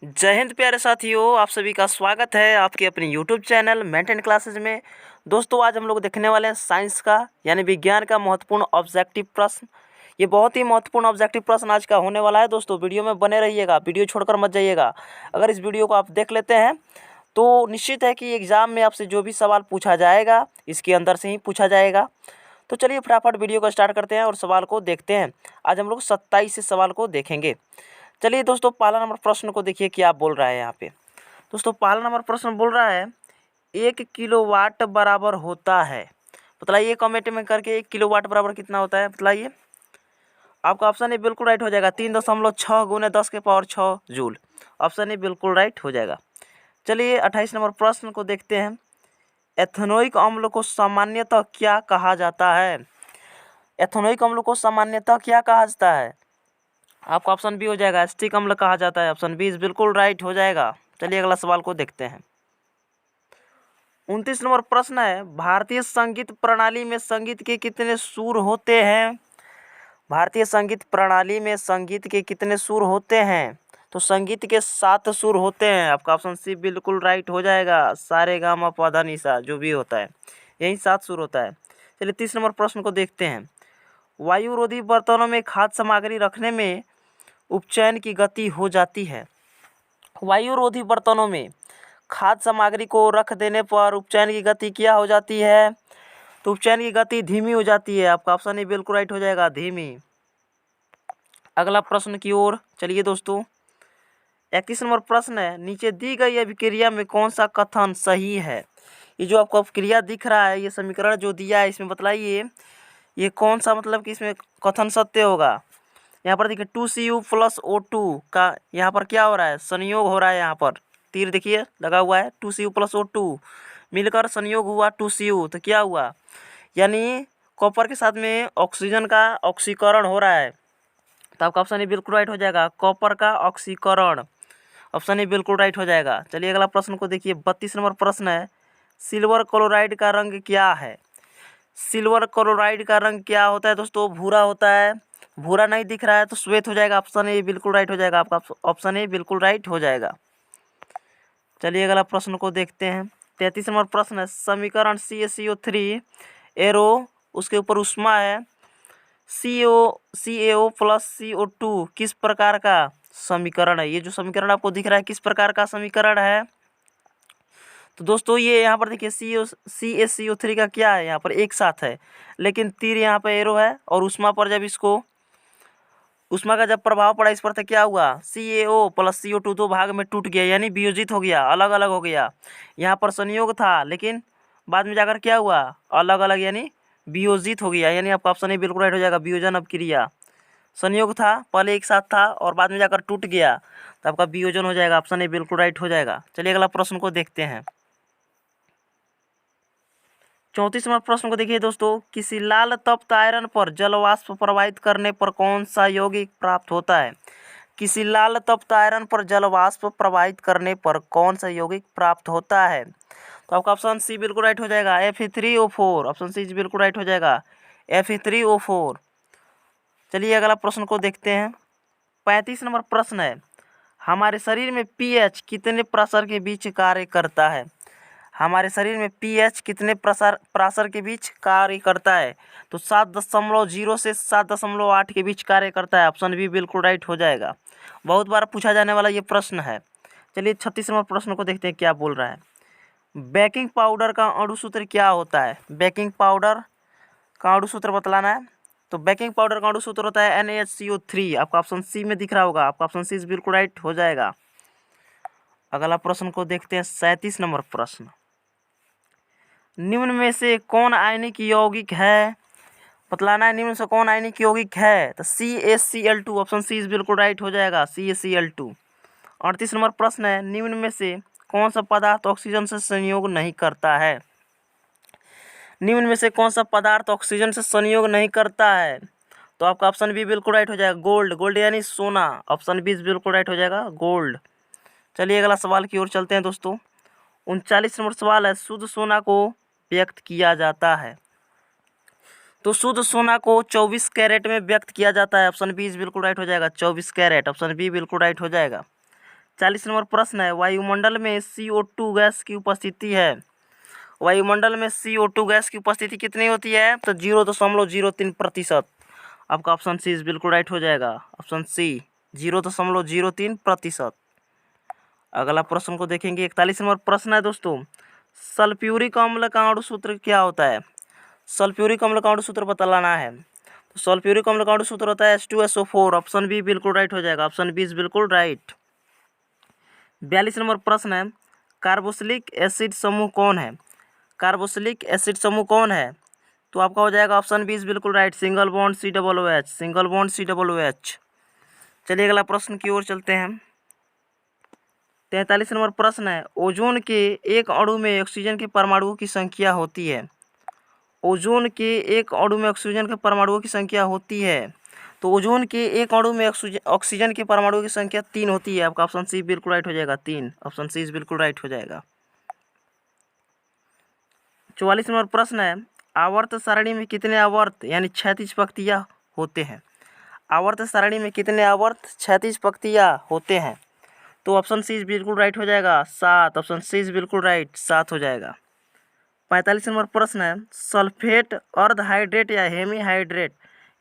जय हिंद प्यारे साथियों, आप सभी का स्वागत है आपके अपने यूट्यूब चैनल मेंटेन क्लासेज में। दोस्तों, आज हम लोग देखने वाले हैं साइंस का यानी विज्ञान का महत्वपूर्ण ऑब्जेक्टिव प्रश्न। ये बहुत ही महत्वपूर्ण ऑब्जेक्टिव प्रश्न आज का होने वाला है। दोस्तों, वीडियो में बने रहिएगा, वीडियो छोड़कर मत जाइएगा। अगर इस वीडियो को आप देख लेते हैं तो निश्चित है कि एग्ज़ाम में आपसे जो भी सवाल पूछा जाएगा इसके अंदर से ही पूछा जाएगा। तो चलिए फटाफट वीडियो को स्टार्ट करते हैं और सवाल को देखते हैं। आज हम लोग 27 सवाल को देखेंगे। चलिए दोस्तों, पहला नंबर प्रश्न को देखिए क्या बोल रहा है यहाँ पे। दोस्तों, पहला नंबर प्रश्न बोल रहा है 1 किलोवाट बराबर होता है। बतलाइए कमेंट में करके 1 किलोवाट बराबर कितना होता है, बतलाइए। आपका ऑप्शन ए बिल्कुल राइट हो जाएगा, 3.6 गुने 10 के पावर 6 जूल। ऑप्शन ए बिल्कुल राइट हो जाएगा। चलिए 28 नंबर प्रश्न को देखते हैं। एथेनोइक अम्ल को सामान्यतः क्या कहा जाता है? एथेनोइक अम्ल को सामान्यतः क्या कहा जाता है? आपका ऑप्शन बी हो जाएगा, एसिटिक अम्ल कहा जाता है। ऑप्शन बी बिल्कुल राइट हो जाएगा। चलिए अगला सवाल को देखते हैं। 29 नंबर प्रश्न है, भारतीय संगीत प्रणाली में संगीत के कितने सुर होते हैं? भारतीय संगीत प्रणाली में संगीत के कितने सुर होते हैं? तो संगीत के 7 सुर होते हैं। आपका ऑप्शन सी बिल्कुल राइट हो जाएगा। सारे गा मा पा धा नि सा जो भी होता है यही 7 सुर होता है। चलिए 30 नंबर प्रश्न को देखते हैं। वायुरोधी बर्तनों में खाद्य सामग्री रखने में उपचयन की गति हो जाती है। वायुरोधी बर्तनों में खाद्य सामग्री को रख देने पर उपचयन की गति क्या हो जाती है? तो उपचयन की गति धीमी हो जाती है। आपका ऑप्शन ए बिल्कुल राइट हो जाएगा, धीमी। अगला प्रश्न की ओर चलिए दोस्तों। 31 नंबर प्रश्न है, नीचे दी गई अभिक्रिया में कौन सा कथन सही है? ये जो आपको अभिक्रिया दिख रहा है, ये समीकरण जो दिया है, इसमें बतलाइए ये कौन सा मतलब कि इसमें कथन सत्य होगा। यहाँ पर देखिए 2Cu+O2 का यहाँ पर क्या हो रहा है, संयोग हो रहा है। यहाँ पर तीर देखिए लगा हुआ है, 2Cu+O2 मिलकर संयोग हुआ 2Cu, तो क्या हुआ, यानी कॉपर के साथ में ऑक्सीजन का ऑक्सीकरण हो रहा है। तो आपका ऑप्शन ए बिल्कुल राइट हो जाएगा, कॉपर का ऑक्सीकरण। ऑप्शन ए बिल्कुल राइट हो जाएगा। चलिए अगला प्रश्न को देखिए। 32 नंबर प्रश्न है, सिल्वर क्लोराइड का रंग क्या है? सिल्वर क्लोराइड का रंग क्या होता है दोस्तों? भूरा होता है। भूरा नहीं दिख रहा है तो श्वेत हो जाएगा। ऑप्शन ए बिल्कुल राइट हो जाएगा। आपका ऑप्शन ए बिल्कुल राइट हो जाएगा। चलिए अगला प्रश्न को देखते हैं। 33 नंबर प्रश्न है, समीकरण CaCO3 एरो उसके ऊपर उष्मा है CaO+CO2 किस प्रकार का समीकरण है? ये जो समीकरण आपको दिख रहा है किस प्रकार का समीकरण है? तो दोस्तों ये यहाँ पर देखिए CaCO3 का क्या है, यहाँ पर एक साथ है, लेकिन तीर यहाँ पर एरो है और उष्मा पर जब इसको उष्मा का जब प्रभाव पड़ा इस पर तो क्या हुआ, CaO+CO2 दो भाग में टूट गया, यानी वियोजित हो गया, अलग अलग हो गया। यहाँ पर संयोग था लेकिन बाद में जाकर क्या हुआ, अलग अलग यानी वियोजित हो गया। यानी आपका ऑप्शन ए बिल्कुल राइट हो जाएगा, वियोजन अपक्रिया। संयोग था, पहले एक साथ था और बाद में जाकर टूट गया, तो आपका वियोजन हो जाएगा। ऑप्शन ए बिल्कुल राइट हो जाएगा। चलिए अगला प्रश्न को देखते हैं। 34 नंबर प्रश्न को देखिए दोस्तों, किसी लाल तप्त आयरन पर जल वाष्प प्रवाहित करने पर कौन सा यौगिक प्राप्त होता है? किसी लाल तप्त आयरन पर जल वाष्प प्रवाहित करने पर कौन सा यौगिक प्राप्त होता है? तो आपका ऑप्शन सी बिल्कुल राइट हो जाएगा, Fe3O4। ऑप्शन सी बिल्कुल राइट हो जाएगा, Fe3O4। चलिए अगला प्रश्न को देखते हैं। 35 नंबर प्रश्न है, हमारे शरीर में pH कितने प्रसर के बीच कार्य करता है? हमारे शरीर में pH कितने प्रासर के बीच कार्य करता है? तो 7.0 से 7.8 के बीच कार्य करता है। ऑप्शन बी बिल्कुल राइट हो जाएगा। बहुत बार पूछा जाने वाला ये प्रश्न है। चलिए 36 नंबर प्रश्न को देखते हैं क्या बोल रहा है। बेकिंग पाउडर का अणुसूत्र क्या होता है? बेकिंग पाउडर का अणुसूत्र बतलाना है। तो बेकिंग पाउडर का अणुसूत्र होता है NaHCO3। आपका ऑप्शन सी में दिख रहा होगा। आपका ऑप्शन सी बिल्कुल राइट हो जाएगा। अगला प्रश्न को देखते हैं। 37 नंबर प्रश्न, निम्न में से कौन आयनिक यौगिक है? बतलाना है निम्न से कौन आयनिक यौगिक है? तो CaCl2। ऑप्शन सी बिल्कुल राइट हो जाएगा, CaCl2। 38 नंबर प्रश्न है, निम्न में से कौन सा पदार्थ ऑक्सीजन से संयोग नहीं करता है? निम्न में से कौन सा पदार्थ ऑक्सीजन से संयोग नहीं करता है? तो आपका ऑप्शन बी बिल्कुल राइट हो जाएगा, गोल्ड। गोल्ड यानी सोना। ऑप्शन बी बिल्कुल राइट हो जाएगा, गोल्ड। चलिए अगला सवाल की ओर चलते हैं दोस्तों। 39 नंबर सवाल है, शुद्ध सोना को व्यक्त किया जाता है। तो शुद्ध सोना को 24 कैरेट में व्यक्त किया जाता है। ऑप्शन बी बिल्कुल राइट हो जाएगा, 24 कैरेट। ऑप्शन बी बिल्कुल राइट हो जाएगा। 40 नंबर प्रश्न है, वायुमंडल में CO2 गैस की उपस्थिति है। वायुमंडल में CO2 गैस की उपस्थिति कितनी होती है? तो 0.03%। आपका ऑप्शन सी बिल्कुल राइट हो जाएगा। Option C 0.03%। अगला प्रश्न को देखेंगे। 41 नंबर प्रश्न है दोस्तों, सल्फ्यूरिक अम्ल का अणु सूत्र क्या होता है? सल्फ्यूरिक अम्ल का अणु सूत्र बतलाना है। तो सल्फ्यूरिक अम्ल का अणु सूत्र होता है H2SO4। ऑप्शन बी बिल्कुल राइट हो जाएगा। ऑप्शन बी इज बिल्कुल राइट। 42 नंबर प्रश्न है, कार्बोक्सिलिक एसिड समूह कौन है? कार्बोक्सिलिक एसिड समूह कौन है? तो आपका हो जाएगा ऑप्शन बी इज बिल्कुल right, single bond COOH। Single bond COOH। चलिए अगला प्रश्न की ओर चलते हैं। 43 नंबर प्रश्न है, ओजोन के एक अणु में ऑक्सीजन के परमाणुओं की संख्या होती है। ओजोन के एक अणु में ऑक्सीजन के परमाणुओं की संख्या होती है। तो ओजोन के एक अणु में ऑक्सीजन के परमाणुओं की संख्या 3 होती है। आपका ऑप्शन सी बिल्कुल राइट हो जाएगा, 3। ऑप्शन सी बिल्कुल राइट हो जाएगा। 44 नंबर प्रश्न है, आवर्त सारणी में कितने आवर्त यानी क्षैतिज पंक्तियाँ होते हैं? आवर्त सारणी में कितने आवर्त क्षैतिज पंक्तियाँ होते हैं? तो ऑप्शन सी बिल्कुल राइट हो जाएगा, 7। ऑप्शन सी बिल्कुल राइट, 7 हो जाएगा। 45 नंबर प्रश्न है, सल्फेट अर्धहाइड्रेट या हेमीहाइड्रेट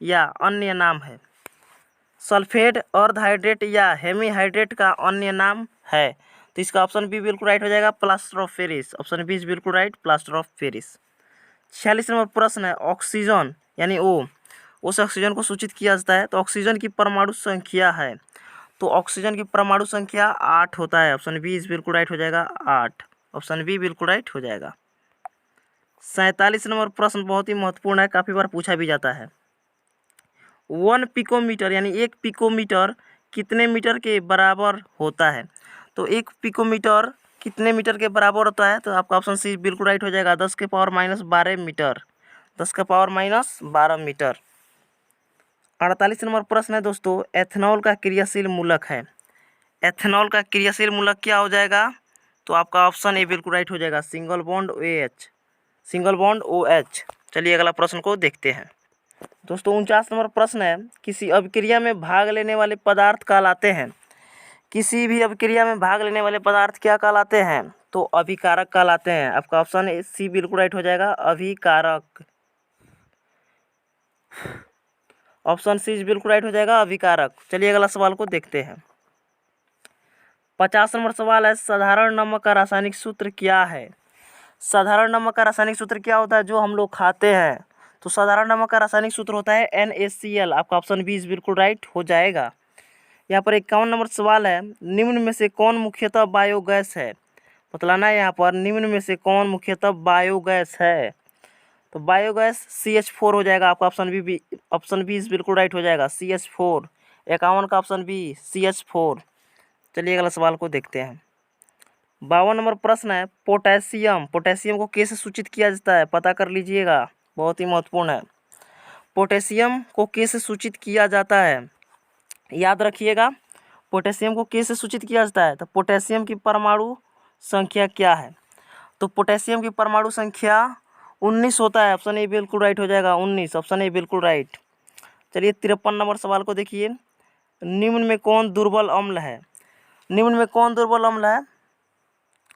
या अन्य नाम है? सल्फेट अर्धहाइड्रेट या हेमीहाइड्रेट का अन्य नाम है। तो इसका ऑप्शन बी बिल्कुल राइट हो जाएगा, plaster of Paris. Option B is बिल्कुल राइट, प्लास्टर ऑफ पेरिस। 46 नंबर प्रश्न है, ऑक्सीजन यानी ओ उस ऑक्सीजन को सूचित किया जाता है। तो ऑक्सीजन की परमाणु संख्या है। तो ऑक्सीजन की परमाणु संख्या 8 होता है। ऑप्शन बी इज बिल्कुल राइट हो जाएगा, 8। ऑप्शन बी बिल्कुल राइट हो जाएगा। 47 नंबर प्रश्न बहुत ही महत्वपूर्ण है, काफ़ी बार पूछा भी जाता है। 1 पिकोमीटर यानी 1 पिकोमीटर कितने मीटर के बराबर होता है? तो 1 पिकोमीटर कितने मीटर के बराबर होता है? तो आपका ऑप्शन सी बिल्कुल राइट हो जाएगा, 10⁻⁻12 मीटर। 10⁻12 मीटर। 48 नंबर प्रश्न है दोस्तों, एथेनॉल का क्रियाशील मूलक है। एथेनॉल का क्रियाशील मूलक क्या हो जाएगा? तो आपका ऑप्शन ए बिल्कुल राइट हो जाएगा, single bond OH। Single bond OH। चलिए अगला प्रश्न को देखते हैं दोस्तों। 49 नंबर प्रश्न है, किसी अभिक्रिया में भाग लेने वाले पदार्थ कहलाते हैं। किसी भी अभिक्रिया में भाग लेने वाले पदार्थ क्या कहलाते हैं? तो अभिकारक कहलाते हैं। आपका ऑप्शन सी बिल्कुल राइट हो जाएगा, अभिकारक। ऑप्शन सी बिल्कुल राइट हो जाएगा, अभिकारक। चलिए अगला सवाल को देखते हैं। 50 नंबर सवाल है, साधारण नमक का रासायनिक सूत्र क्या है? साधारण नमक का रासायनिक सूत्र क्या होता है जो हम लोग खाते हैं? तो साधारण नमक का रासायनिक सूत्र होता है NaCl। आपका ऑप्शन बी बिल्कुल राइट हो जाएगा। यहाँ पर 51 नंबर सवाल है, निम्न में से कौन मुख्यतः बायोगैस है? बतलाना है यहाँ पर, निम्न में से कौन मुख्यतः बायोगैस है? तो बायोगैस CH4 हो जाएगा। आपका ऑप्शन बी बिल्कुल राइट हो जाएगा, CH4। 51 का ऑप्शन बी CH4। चलिए अगला सवाल को देखते हैं। 52 नंबर प्रश्न है, पोटेशियम। पोटेशियम को कैसे सूचित किया जाता है? पता कर लीजिएगा, बहुत ही महत्वपूर्ण है। पोटेशियम को कैसे सूचित किया जाता है? याद रखिएगा, पोटेशियम को कैसे सूचित किया जाता है? तो पोटेशियम की परमाणु संख्या क्या है? तो पोटेशियम की परमाणु संख्या 19 होता है। ऑप्शन ए बिल्कुल राइट हो जाएगा, 19। ऑप्शन ए बिल्कुल राइट। चलिए 53 नंबर सवाल को देखिए, निम्न में कौन दुर्बल अम्ल है? निम्न में कौन दुर्बल अम्ल है?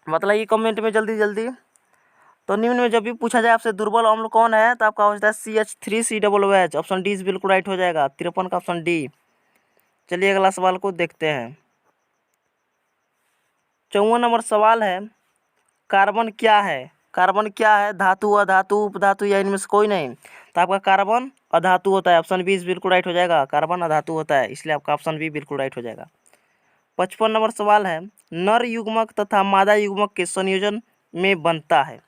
बताइए कमेंट में जल्दी जल्दी। तो निम्न में जब भी पूछा जाए आपसे दुर्बल अम्ल कौन है, तो आपका हो जाता है CH3COOH। ऑप्शन डी बिल्कुल राइट हो जाएगा, 53 का ऑप्शन डी। चलिए अगला सवाल को देखते हैं। 54 नंबर सवाल है, कार्बन क्या है? कार्बन क्या है? धातु, अधातु, उपधातु या इनमें से कोई नहीं? तो आपका कार्बन अधातु होता है। ऑप्शन बी बिल्कुल राइट हो जाएगा, कार्बन अधातु होता है, इसलिए आपका ऑप्शन बी बिल्कुल राइट हो जाएगा। 55 नंबर सवाल है, नर युग्मक तथा मादा युग्मक के संयोजन में बनता है।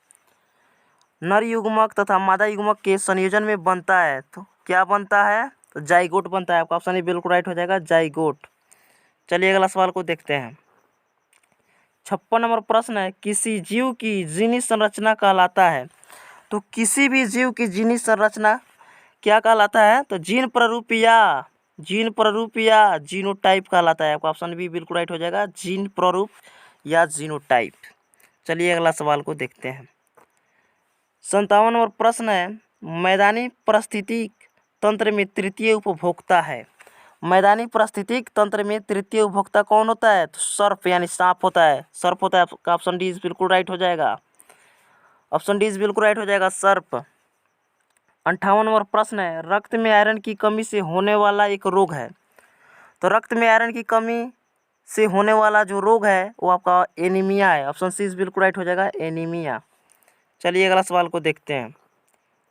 नर युग्मक तथा मादा युग्मक के संयोजन में बनता है, तो क्या बनता है? तो जाइगोट बनता है। आपका ऑप्शन ए बिल्कुल राइट हो जाएगा, जाइगोट। चलिए अगला सवाल को देखते हैं। 56 नंबर प्रश्न है, किसी जीव की जीनी संरचना कहलाता है। तो किसी भी जीव की जीनी संरचना क्या कहलाता है? तो जीन प्ररूप या जीनोटाइप कहलाता है। आपका ऑप्शन बी बिल्कुल राइट हो जाएगा, जीन प्ररूप या जीनोटाइप। चलिए अगला सवाल को देखते हैं। 57 नंबर प्रश्न है, मैदानी पारिस्थितिक तंत्र में तृतीय उपभोक्ता है। मैदानी पारिस्थितिक तंत्र में तृतीय उपभोक्ता कौन होता है? तो सर्प यानी सांप होता है। सर्प होता है। आपका ऑप्शन डी बिल्कुल राइट हो जाएगा। ऑप्शन डी बिल्कुल राइट हो जाएगा, सर्प। 58 नंबर प्रश्न है, रक्त में आयरन की कमी से होने वाला एक रोग है। तो रक्त में आयरन की कमी से होने वाला जो रोग है वो आपका एनीमिया है। ऑप्शन सी बिल्कुल राइट हो जाएगा, एनीमिया। चलिए अगला सवाल को देखते हैं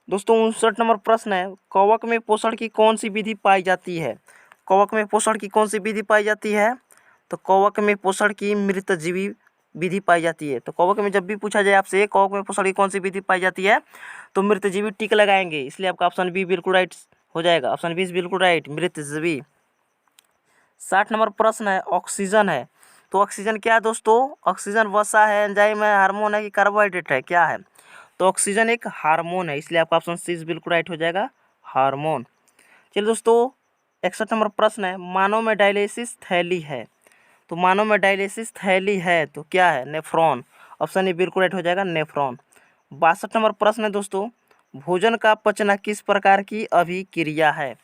दोस्तों। 59 नंबर प्रश्न है, कवक में पोषण की कौन सी विधि पाई जाती है? कवक में पोषण की कौन सी विधि पाई जाती है? तो कवक में पोषण की मृतजीवी विधि पाई जाती है। तो कवक में जब भी पूछा जाए आपसे कवक में पोषण की कौन सी विधि पाई जाती है, तो मृतजीवी टिक लगाएंगे, इसलिए आपका ऑप्शन बी बिल्कुल राइट हो जाएगा। ऑप्शन बी बिल्कुल राइट, मृतजीवी। 60 नंबर प्रश्न है, ऑक्सीजन है। तो ऑक्सीजन क्या है दोस्तों? ऑक्सीजन वसा है, एंजाइम है, हार्मोन है कि कार्बोहाइड्रेट है, क्या है? तो ऑक्सीजन एक हार्मोन है, इसलिए आपका ऑप्शन सी बिल्कुल राइट हो जाएगा, हार्मोन। चलिए दोस्तों 61 नंबर प्रश्न है, मानव में डायलिसिस थैली है। तो मानव में डायलिसिस थैली है तो क्या है? नेफ्रॉन। ऑप्शन ए बिल्कुल राइट हो जाएगा, नेफ्रॉन। 62 नंबर प्रश्न है दोस्तों, भोजन का पचना किस प्रकार की अभिक्रिया है?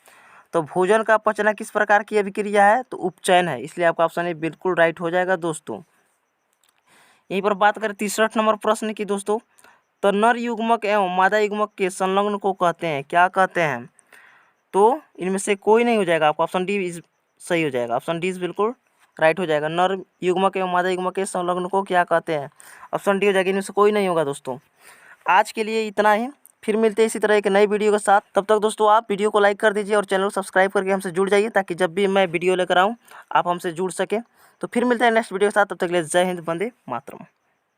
तो भोजन का पचना किस प्रकार की अभिक्रिया है? तो उपचयन है, इसलिए आपका ऑप्शन ए बिल्कुल राइट हो जाएगा दोस्तों। यहीं पर बात करें 63 नंबर प्रश्न की दोस्तों, तो नर युग्मक एवं मादा युग्मक के संलग्न को कहते हैं, क्या कहते हैं? तो इनमें से कोई नहीं हो जाएगा, आपका ऑप्शन डी सही हो जाएगा। ऑप्शन डी बिल्कुल राइट हो जाएगा। नर युग्मक एवं मादा युग्मक के संलग्न को क्या कहते हैं? ऑप्शन डी हो जाएगा, इनमें से कोई नहीं होगा दोस्तों। आज के लिए इतना ही, फिर मिलते हैं इसी तरह एक नई वीडियो के साथ। तब तक दोस्तों आप वीडियो को लाइक कर दीजिए और चैनल को सब्सक्राइब करके हमसे जुड़ जाइए, ताकि जब भी मैं वीडियो लेकर आऊँ आप हमसे जुड़ सकें। तो फिर मिलते हैं नेक्स्ट वीडियो के साथ, तब तक के लिए जय हिंद, वंदे मातरम।